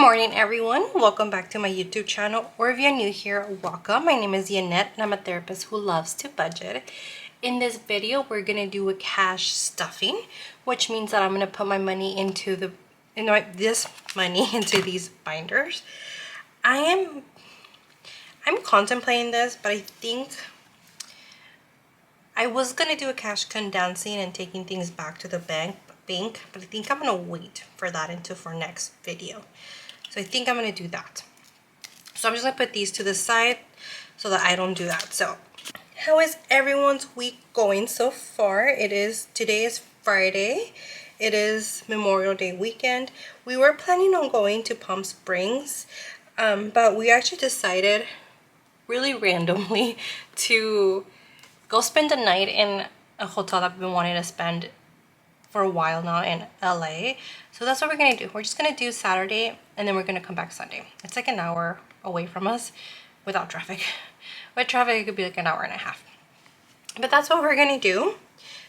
morning everyone, welcome back to my YouTube channel, or if you're new here, welcome. My name is Yanette and I'm a therapist who loves to budget. In this video we're gonna do a cash stuffing, which means that I'm gonna put my money into this money into these binders. I'm contemplating this, but I think I was gonna do a cash condensing and taking things back to the bank, but I think I'm gonna wait for that for next video. So I think I'm gonna do that. So I'm just gonna put these to the side so that I don't do that. So how is everyone's week going so far? Today is Friday. It is Memorial Day weekend. We were planning on going to Palm Springs, but we actually decided really randomly to go spend the night in a hotel that we've been wanting to spend for a while now in LA. So that's what we're gonna do. We're just gonna do Saturday and then we're gonna come back Sunday. It's like an hour away from us without traffic. With traffic it could be like an hour and a half. But that's what we're gonna do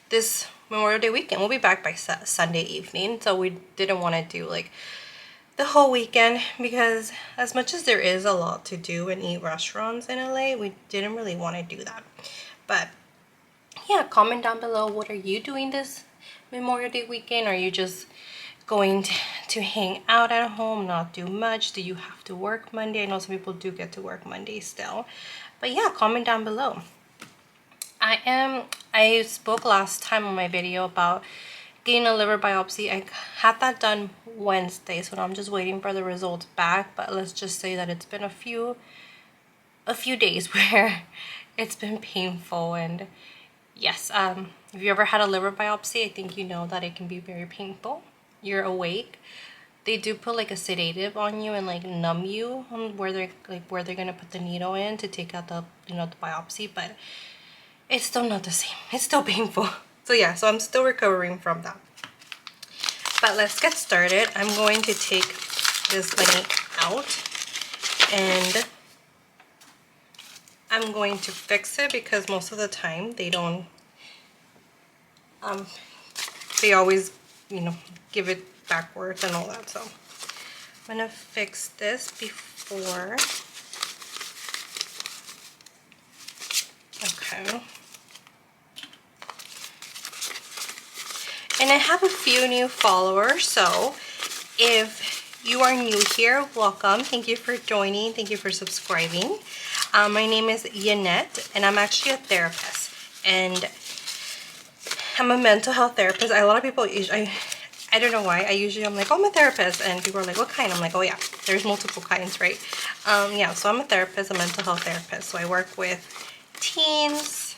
this Memorial Day weekend. We'll be back by Sunday evening. So we didn't want to do like the whole weekend because as much as there is a lot to do and eat restaurants in LA, we didn't really want to do that. But yeah, comment down below, what are you doing this Memorial Day weekend? Are you just going to hang out at home, not do much? Do you have to work Monday? I know some people do get to work Monday still. But yeah, comment down below. I spoke last time on my video about getting a liver biopsy. I had that done Wednesday, so I'm just waiting for the results back. But let's just say that it's been a few days where it's been painful. And yes, if you ever had a liver biopsy, I think you know that it can be very painful. You're awake. They do put like a sedative on you and like numb you on where they're gonna put the needle in to take out the the biopsy, but it's still not the same. It's still painful. So yeah, so I'm still recovering from that. But let's get started. I'm going to take this money out and I'm going to fix it because most of the time they don't they always give it backwards and all that. So I'm gonna fix this before. Okay. And I have a few new followers, so if you are new here, welcome. Thank you for joining. Thank you for subscribing. My name is Yanette, and I'm actually a therapist. And I'm a mental health therapist. A lot of people, I don't know why, I'm like, oh, I'm a therapist. And people are like, what kind? I'm like, oh yeah, there's multiple kinds, right? Yeah, so I'm a therapist, a mental health therapist. So I work with teens,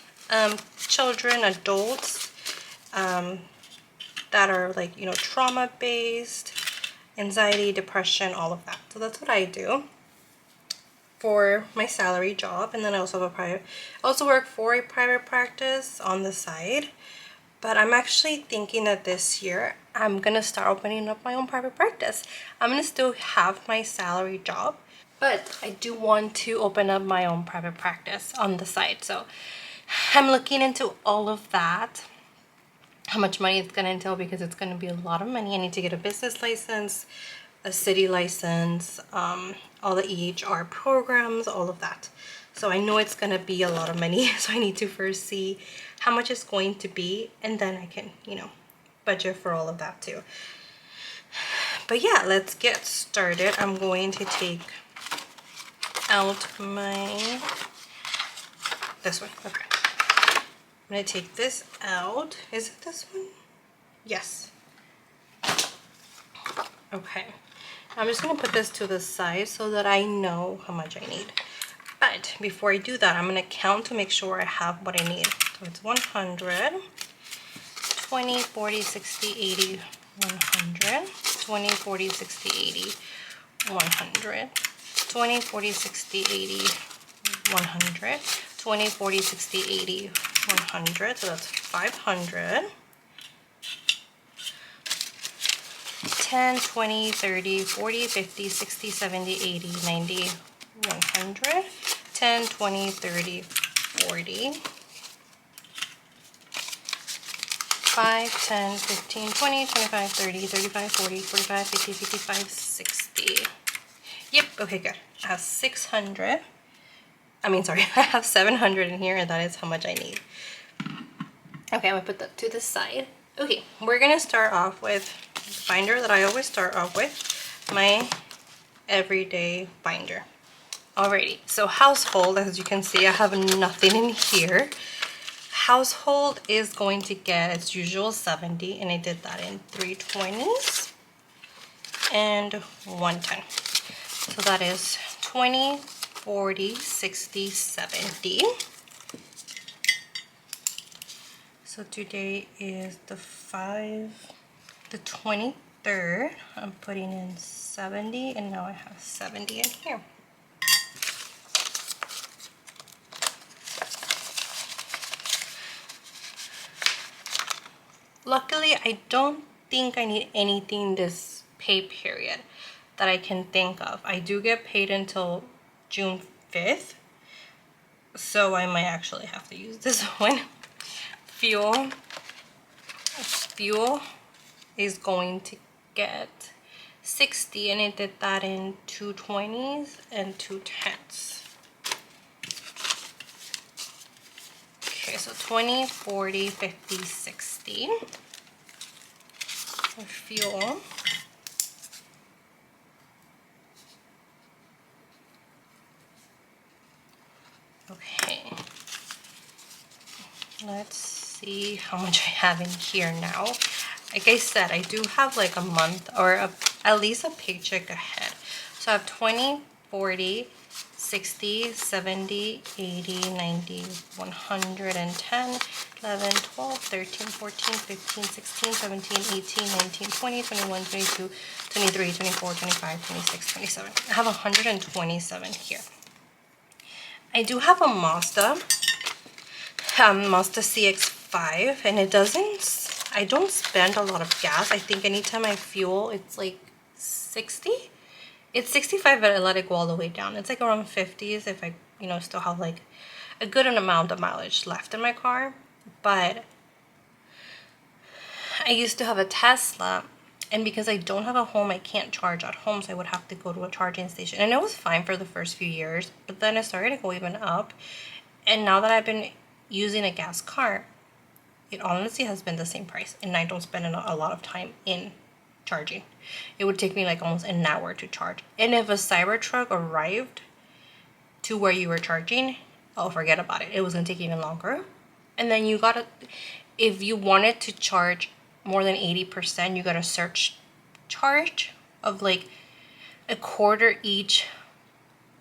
children, adults, that are like, trauma-based, anxiety, depression, all of that. So that's what I do for my salary job. And then I also work for a private practice on the side. But I'm actually thinking that this year I'm gonna start opening up my own private practice. I'm gonna still have my salary job, but I do want to open up my own private practice on the side. So I'm looking into all of that, how much money it's gonna entail, because it's gonna be a lot of money. I need to get a business license, a city license, all the EHR programs, all of that. So I know it's gonna be a lot of money. So I need to first see how much it's going to be, and then I can, budget for all of that too. But yeah, let's get started. I'm going to take out this one. Okay. I'm going to take this out. Is it this one? Yes. Okay. I'm just going to put this to the side so that I know how much I need. But before I do that, I'm going to count to make sure I have what I need. So it's 100, 20, 40, 60, 80, 100, 20, 40, 60, 80, 100, 20, 40, 60, 80, 100, 20, 40, 60, 80, 100. So that's 500. 10, 20, 30, 40, 50, 60, 70, 80, 90, 100. 10, 20, 30, 40. 5, 10, 15, 20, 25, 30, 35, 40, 45, 50, 55, 60. Yep, okay, good. I have 600. I mean, sorry, I have 700 in here, and that is how much I need. Okay, I'm gonna put that to the side. Okay, we're gonna start off with the binder that I always start off with, my everyday binder. Alrighty, so household, as you can see, I have nothing in here. Household is going to get its usual 70, and I did that in 320s and 110. So that is 20, 40, 60, 70. So today is the 23rd. I'm putting in 70, and now I have 70 in here. Luckily, I don't think I need anything this pay period that I can think of. I do get paid until June 5th, so I might actually have to use this one. Fuel is going to get 60, and I did that in 220s and 210s. Okay, so 20, 40, 50, 60 for fuel. Okay, let's see how much I have in here now. Like I said, I do have like a month or at least a paycheck ahead. So I have 20, 40, 60, 70, 80, 90, 110, 11, 12, 13, 14, 15, 16, 17, 18, 19, 20, 21, 22, 23, 24, 25, 26, 27. I have 127 here. I do have a Mazda CX-5, and I don't spend a lot of gas. I think anytime I fuel, it's like 60. It's 65, but I let it go all the way down. It's like around 50s if I, still have like a good amount of mileage left in my car. But I used to have a Tesla, and because I don't have a home, I can't charge at home, so I would have to go to a charging station. And it was fine for the first few years, but then it started to go even up. And now that I've been using a gas car, it honestly has been the same price, and I don't spend a lot of time in charging. It would take me like almost an hour to charge. And if a Cybertruck arrived to where you were charging, oh, forget about it. It was gonna take even longer. And then if you wanted to charge more than 80%, you got a surge charge of like a quarter each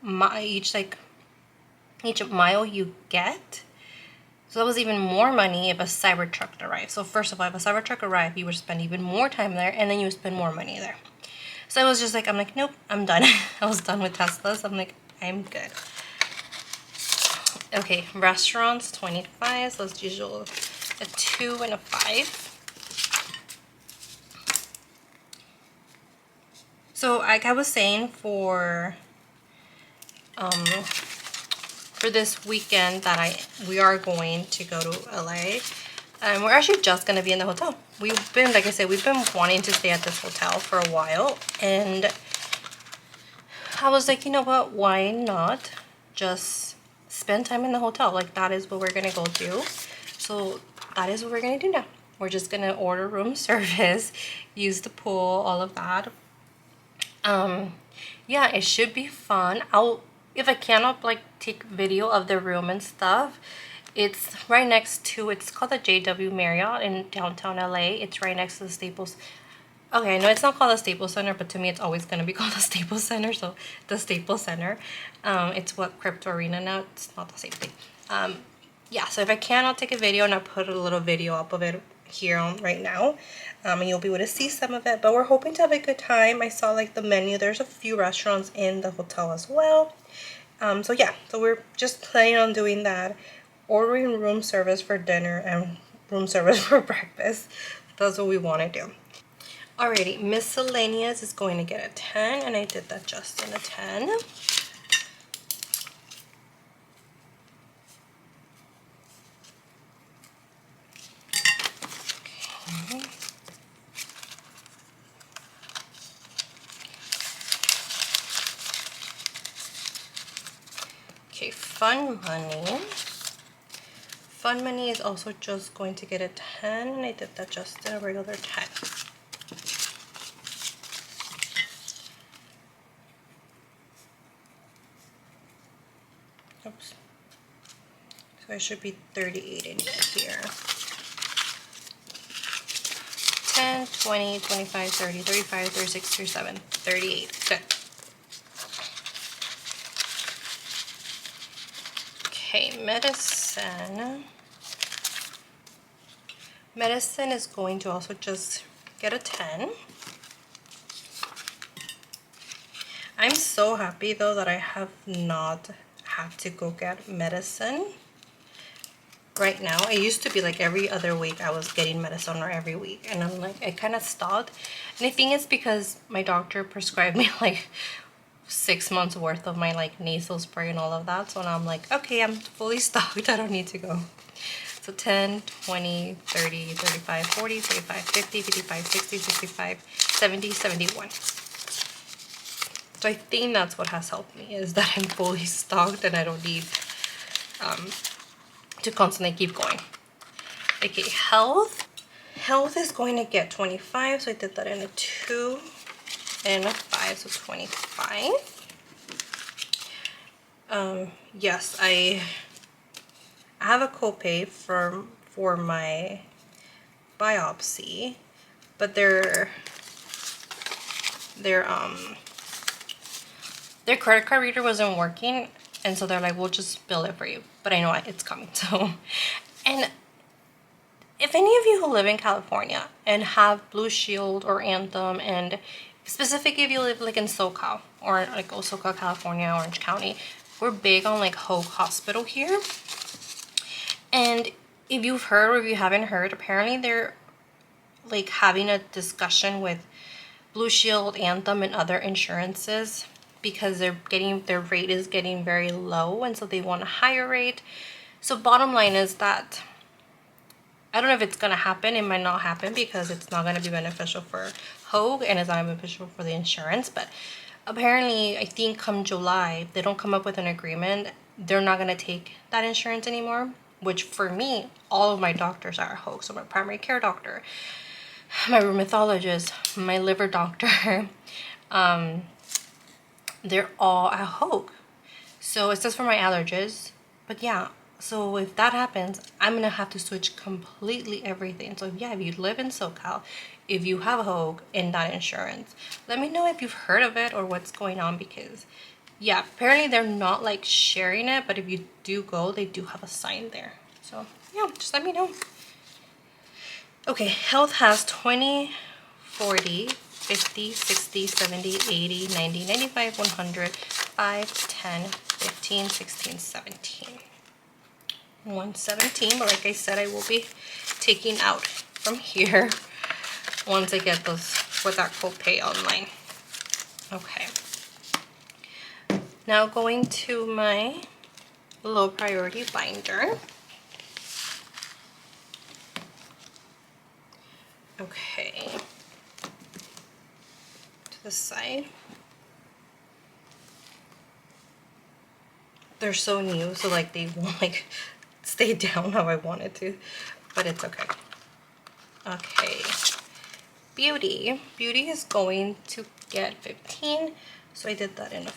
mile you get. So that was even more money if a Cybertruck arrived. So first of all, if a Cybertruck arrived, you would spend even more time there, and then you would spend more money there. So I was just like, I'm like, nope, I'm done. I was done with Teslas. I'm like, I'm good. Okay, restaurants, 25. So it's usually a 2 and a 5. So like I was saying, for this weekend that we are going to go to LA, and we're actually just going to be in the hotel. Like I said, we've been wanting to stay at this hotel for a while, and I was like, you know what, why not just spend time in the hotel? Like, that is what we're going to go do. So that is what we're going to do now. We're just going to order room service, use the pool, all of that. Yeah, it should be fun. If I cannot like take video of the room and stuff, it's right next to, it's called the JW Marriott in downtown LA. It's right next to the Staples. Okay, I know it's not called the Staples Center, but to me it's always going to be called the Staples Center. So the Staples Center, it's what Crypto Arena now. It's not the same thing. Yeah, so if I can, I'll take a video, and I'll put a little video up of it here on right now, and you'll be able to see some of it. But we're hoping to have a good time. I saw like the menu. There's a few restaurants in the hotel as well. So yeah, so we're just planning on doing that, ordering room service for dinner and room service for breakfast. That's what we want to do. Alrighty, miscellaneous is going to get a 10, and I did that just in a 10. Fun Money. Fun Money is also just going to get a 10, and I did that just a regular 10. Oops. So I should be 38 in here. 10, 20, 25, 30, 35, 36, 37, 38. Good. Okay, medicine. Medicine is going to also just get a 10. I'm so happy though that I have not had to go get medicine right now. It used to be like every other week I was getting medicine, or every week, and I'm like, I kind of stopped. And I think it's because my doctor prescribed me like 6 months worth of my like nasal spray and all of that. So now I'm like, okay, I'm fully stocked. I don't need to go. So 10, 20, 30, 35, 40, 45, 50, 55, 60, 65, 70, 71. So I think that's what has helped me, is that I'm fully stocked and I don't need to constantly keep going. Okay, health. Health is going to get 25, so I did that in a 2 and a 5, so 25. Yes, I have a copay for my biopsy, but their credit card reader wasn't working, and so they're like, we'll just bill it for you, but I know it's coming. So, and if any of you who live in California and have Blue Shield or Anthem, and specifically if you live like in SoCal or like SoCal, California, Orange County, we're big on like Hoag Hospital here. And if you've heard, or if you haven't heard, apparently they're like having a discussion with Blue Shield, Anthem, and other insurances, because their rate is getting very low, and so they want a higher rate. So bottom line is that I don't know if it's gonna happen. It might not happen because it's not gonna be beneficial for Hoag, and it's not beneficial for the insurance. But apparently, I think come July, if they don't come up with an agreement, they're not gonna take that insurance anymore. Which for me, all of my doctors are Hoag. So my primary care doctor, my rheumatologist, my liver doctor, they're all at Hoag. So it's just for my allergies. But yeah, so if that happens, I'm gonna have to switch completely everything. So yeah, if you live in SoCal, if you have Hoag in that insurance, let me know if you've heard of it or what's going on, because yeah, apparently they're not like sharing it, but if you do go, they do have a sign there. So yeah, just let me know. Okay, health has 20, 40, 50, 60, 70, 80, 90, 95, 100, 5, 10, 15, 16, 17. 117, but like I said, I will be taking out from here once I get those with that copay online. Okay. Now going to my low priority binder. Okay. To the side. They're so new, so like they won't like stay down how I want it to, but it's okay. Okay. Beauty. Beauty is going to get 15. So I did that in a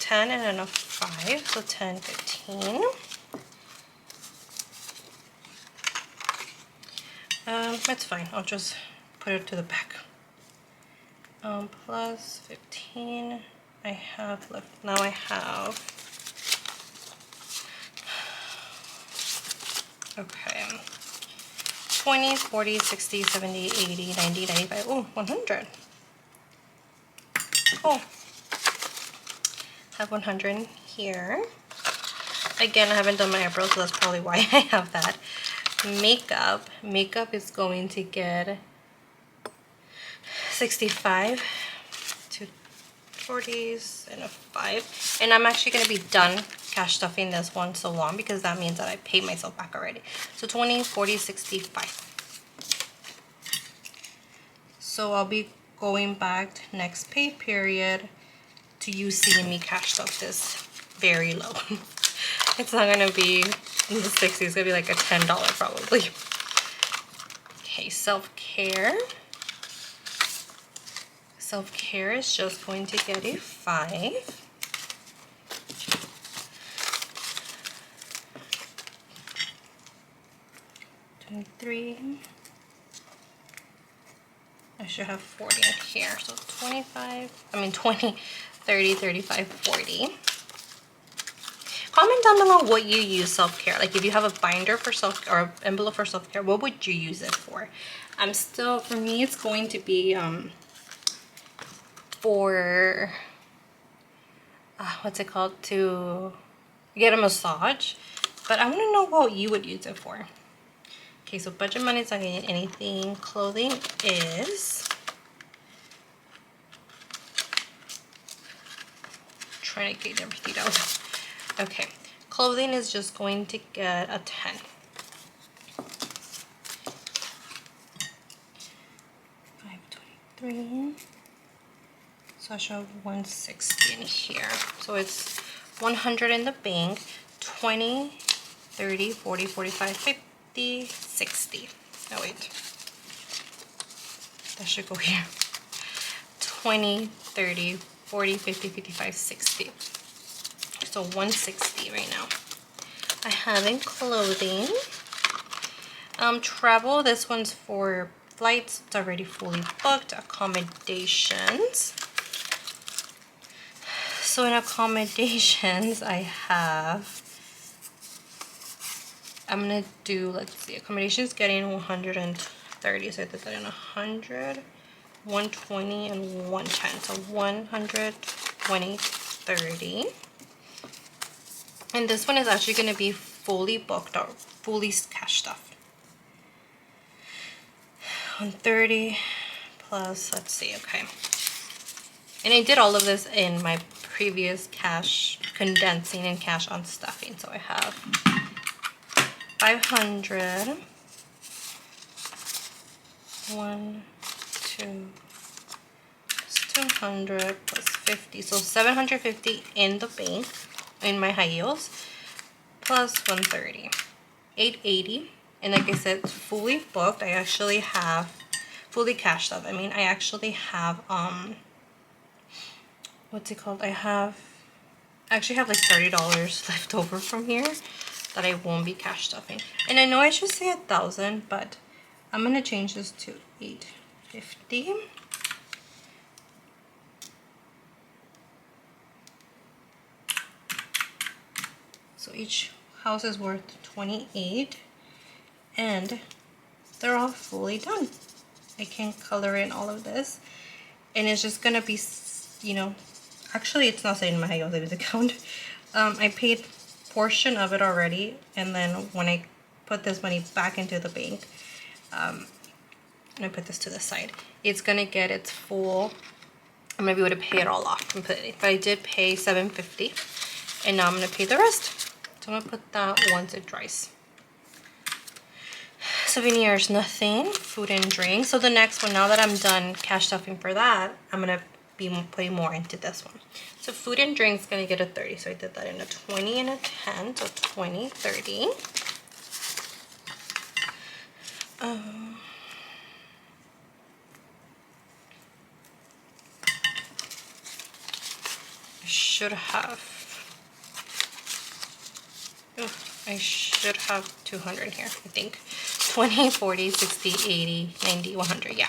10 and then a 5. So 10, 15. It's fine. I'll just put it to the back. Plus 15. I have left. Now I have. Okay. 20, 40, 60, 70, 80, 90, 95. Oh, 100. Oh. Have 100 here. Again, I haven't done my eyebrows, so that's probably why I have that. Makeup. Makeup is going to get 65 to 40s and a 5. And I'm actually going to be done cash stuffing this one so long, because that means that I paid myself back already. So 20, 40, 65. So I'll be going back next pay period to you seeing me cash stuff this very low. It's not gonna be in the 60s, it's gonna be like a $10 probably. Okay, self-care. Self-care is just going to get a 5. $23. I should have 40 in here. So 20, 30, 35, 40. Comment down below what you use self-care. Like if you have a binder for self or an envelope for self-care, what would you use it for? For me, it's going to be for what's it called, to get a massage, but I want to know what you would use it for. Okay, so budget money is not getting anything. Clothing is, trying to get everything out. Okay, clothing is just going to get a 10. 523. So I show 160 in here. So it's 100 in the bank. 20, 30, 40, 45, 50, 60. Oh wait, that should go here. 20, 30, 40, 50, 55, 60. So 160 right now. I have in clothing. Travel, this one's for flights. It's already fully booked. Accommodations. So in accommodations, I'm gonna do, let's see, accommodations getting 130. So I did that in 100, 120, and 110. So 120, 30. And this one is actually gonna be fully booked or fully cash stuffed. 130 plus, let's see, okay. And I did all of this in my previous cash condensing and cash on stuffing. So I have 500, 1, 2, plus 200 plus 50. So 750 in the bank in my high heels, plus 130, 880. And like I said, fully booked. I actually have fully cashed up. I mean, I actually have what's it called? I actually have like $30 left over from here that I won't be cash stuffing. And I know I should say 1,000, but I'm gonna change this to 850. So each house is worth 28, and they're all fully done. I can color in all of this, and it's just gonna be, you know, actually it's not saying in my high savings account. I paid portion of it already, and then when I put this money back into the bank, and I put this to the side, it's gonna get its full. I'm gonna be able to pay it all off completely. But I did pay $750, and now I'm gonna pay the rest. So I'm gonna put that once it dries. Souvenirs, nothing. Food and drink. So the next one, now that I'm done cash stuffing for that, I'm gonna be putting more into this one. So food and drinks gonna get a 30. So I did that in a 20 and a 10. So 20, 30. I should have 200 here, I think. 20, 40, 60, 80, 90, 100. Yeah,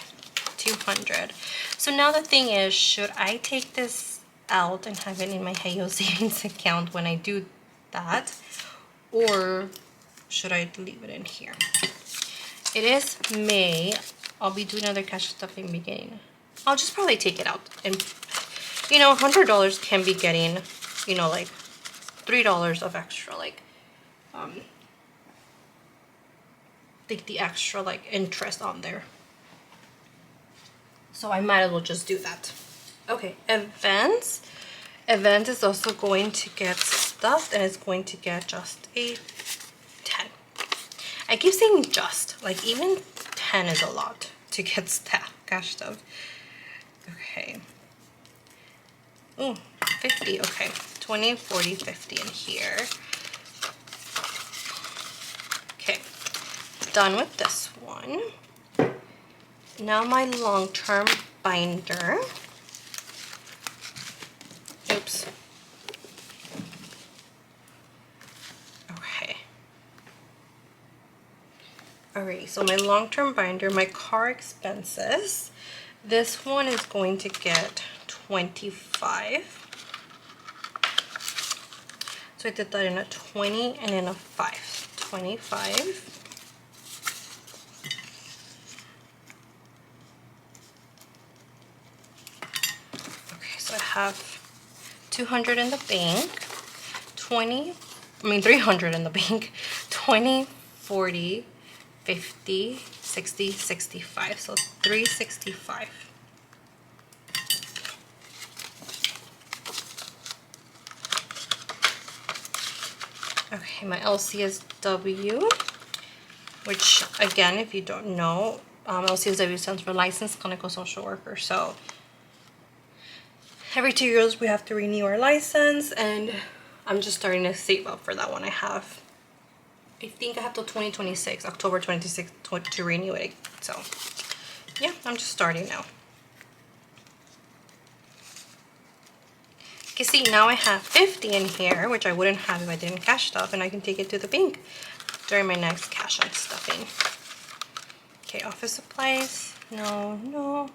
200. So now the thing is, should I take this out and have it in my high savings account when I do that, or should I leave it in here? It is May. I'll be doing another cash stuffing beginning. I'll just probably take it out, and you know, $100 can be getting, you know, like $3 of extra, like the extra like interest on there. So I might as well just do that. Okay, events. Event is also going to get stuffed, and it's going to get just a 10. I keep saying just, like even 10 is a lot to get cash stuffed. Okay. Oh, 50, okay. 20, 40, 50 in here. done with this one. Now my long-term binder. Oops. Okay. Alright, so my long-term binder, my car expenses. This one is going to get 25. So I did that in a 20 and in a 5. 25. Okay, so I have 200 in the bank, 300 in the bank, 20, 40, 50, 60, 65. So 365. Okay, my LCSW, which again, if you don't know, LCSW stands for Licensed Clinical Social Worker. So every 2 years we have to renew our license, and I'm just starting to save up for that one. I think I have till 2026, October 26th to renew it. So yeah, I'm just starting now. Okay, see, now I have 50 in here, which I wouldn't have if I didn't cash stuff, and I can take it to the bank during my next cash and stuffing. Okay, office supplies, no.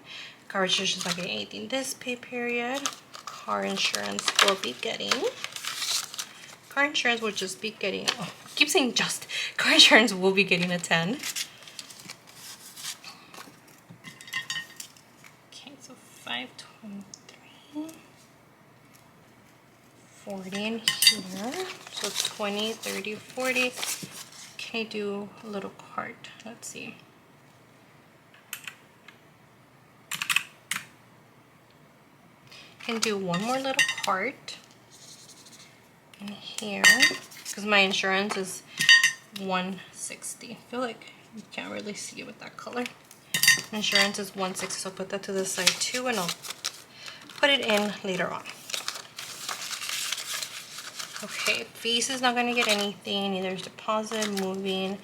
Car insurance is not getting anything this pay period. Car insurance will be getting. Car insurance will just be getting, oh, I keep saying just. Car insurance will be getting a 10. Okay, so 523. 40 in here, so 20, 30, 40. Can I do a little cart? Let's see. Can do one more little cart in here because my insurance is 160. I feel like you can't really see it with that color. Insurance is 160, so I'll put that to the side too, and I'll put it in later on. Okay, fees is not going to get anything, neither is deposit, moving,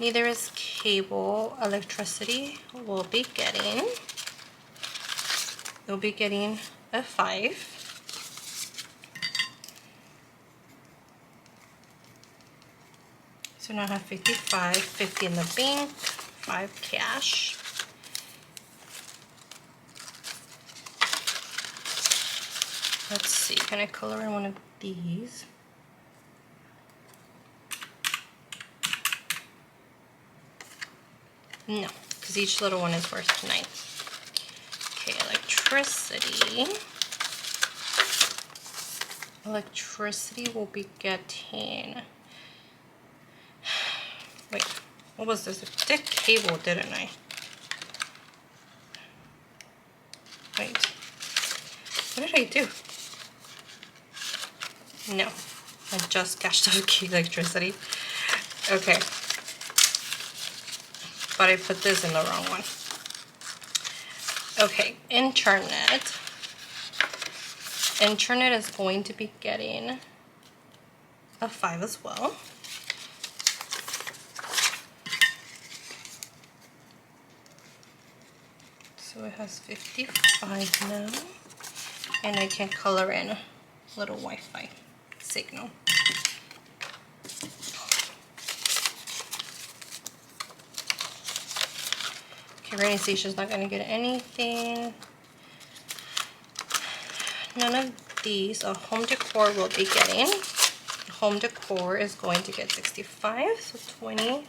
neither is cable. Electricity will be getting, they'll be getting a 5. So now I have 55, 50 in the bank, 5 cash. Let's see, can I color in one of these? No, because each little one is worth 9. Okay, electricity. Electricity will be getting... Wait, what was this? I did cable, didn't I? Wait, what did I do? No, I just cashed out electricity. Okay. But I put this in the wrong one. Okay, internet. Internet is going to be getting a 5 as well. So it has 55 now. And I can color in a little Wi-Fi signal. Okay, rainy station's not gonna get anything. None of these. Home decor will be getting. Home decor is going to get 65, so 20,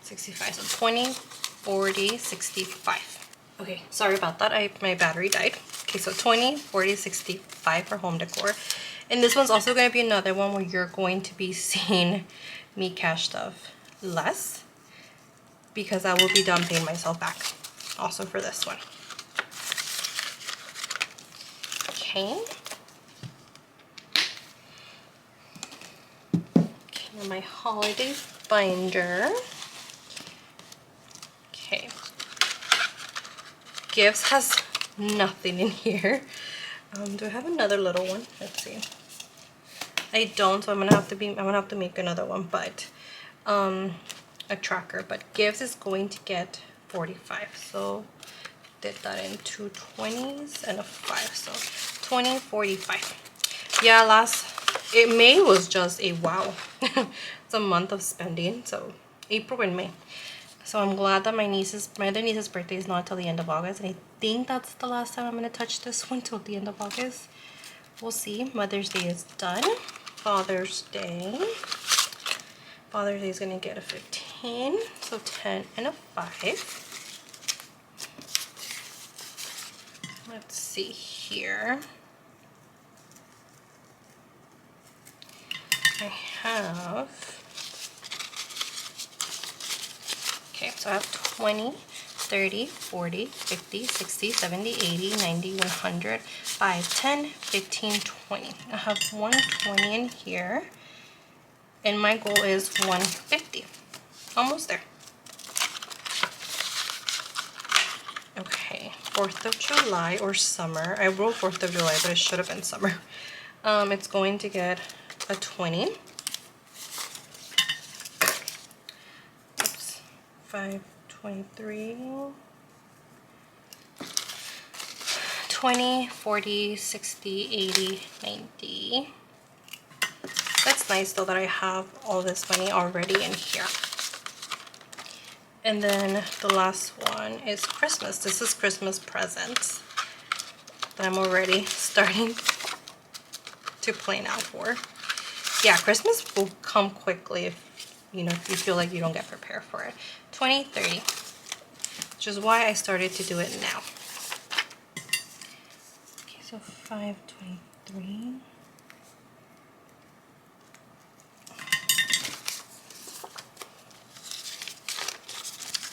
65, so 20, 40, 65. Okay, sorry about that. My battery died. Okay, so 20, 40, 65 for home decor. And this one's also going to be another one where you're going to be seeing me cash stuff less, because I will be done paying myself back also for this one. Okay. Okay, now my holiday binder. Okay. Gifts has nothing in here. Do I have another little one? Let's see. I don't, so I'm gonna have to make another one, but a tracker, but gifts is going to get 45. So did that in 2 20s and a 5, so 20, 45. Yeah, May was just a wow. It's a month of spending, so April and May. So I'm glad that my other niece's birthday is not till the end of August, and I think that's the last time I'm gonna touch this one till the end of August. We'll see. Mother's Day is done. Father's Day is gonna get a 15, so 10 and a 5. Let's see here. I have, okay, so I have 20, 30, 40, 50, 60, 70, 80, 90, 100, 5, 10, 15, 20. I have 120 in here, and my goal is 150. Almost there. Okay, 4th of July or summer. I wrote 4th of July, but it should have been summer. It's going to get a 20. Oops. 5, 23. 20, 40, 60, 80, 90. That's nice though that I have all this money already in here. And then the last one is Christmas. This is Christmas presents that I'm already starting to plan out for. Yeah, Christmas will come quickly if you feel like you don't get prepared for it. 20, 30, which is why I started to do it now. Okay, so 5, 23.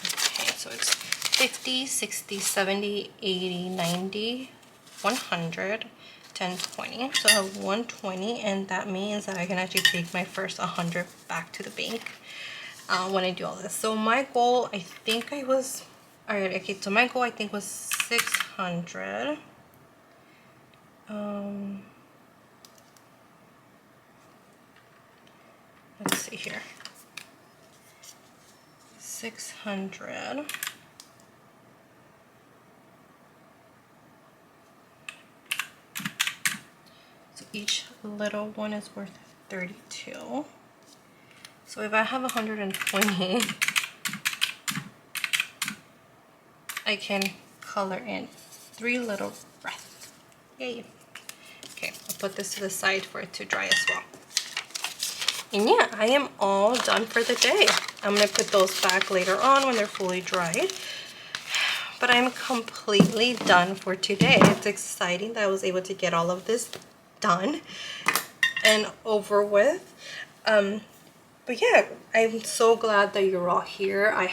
Okay, so it's 50, 60, 70, 80, 90, 100, 10, 20. So I have 120, and that means that I can actually take my first 100 back to the bank when I do all this. So my goal, I think I was, alright, okay, so my goal I think was 600. Let's see here. 600. So each little one is worth 32. So if I have 120, I can color in 3 little breaths. Yay. Okay, I'll put this to the side for it to dry as well. And yeah, I am all done for the day. I'm gonna put those back later on when they're fully dried. But I'm completely done for today. It's exciting that I was able to get all of this done and over with. But yeah, I'm so glad that you're all here. I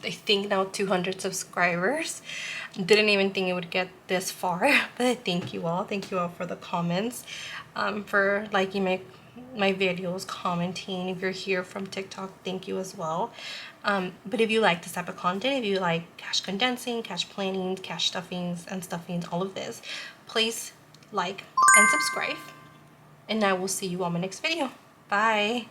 think now 200 subscribers. Didn't even think it would get this far, but thank you all. Thank you all for the comments, for liking my videos, commenting. If you're here from TikTok, thank you as well. But if you like this type of content, if you like cash condensing, cash planning, cash stuffings and stuffings, all of this, please like and subscribe. And I will see you on my next video. Bye.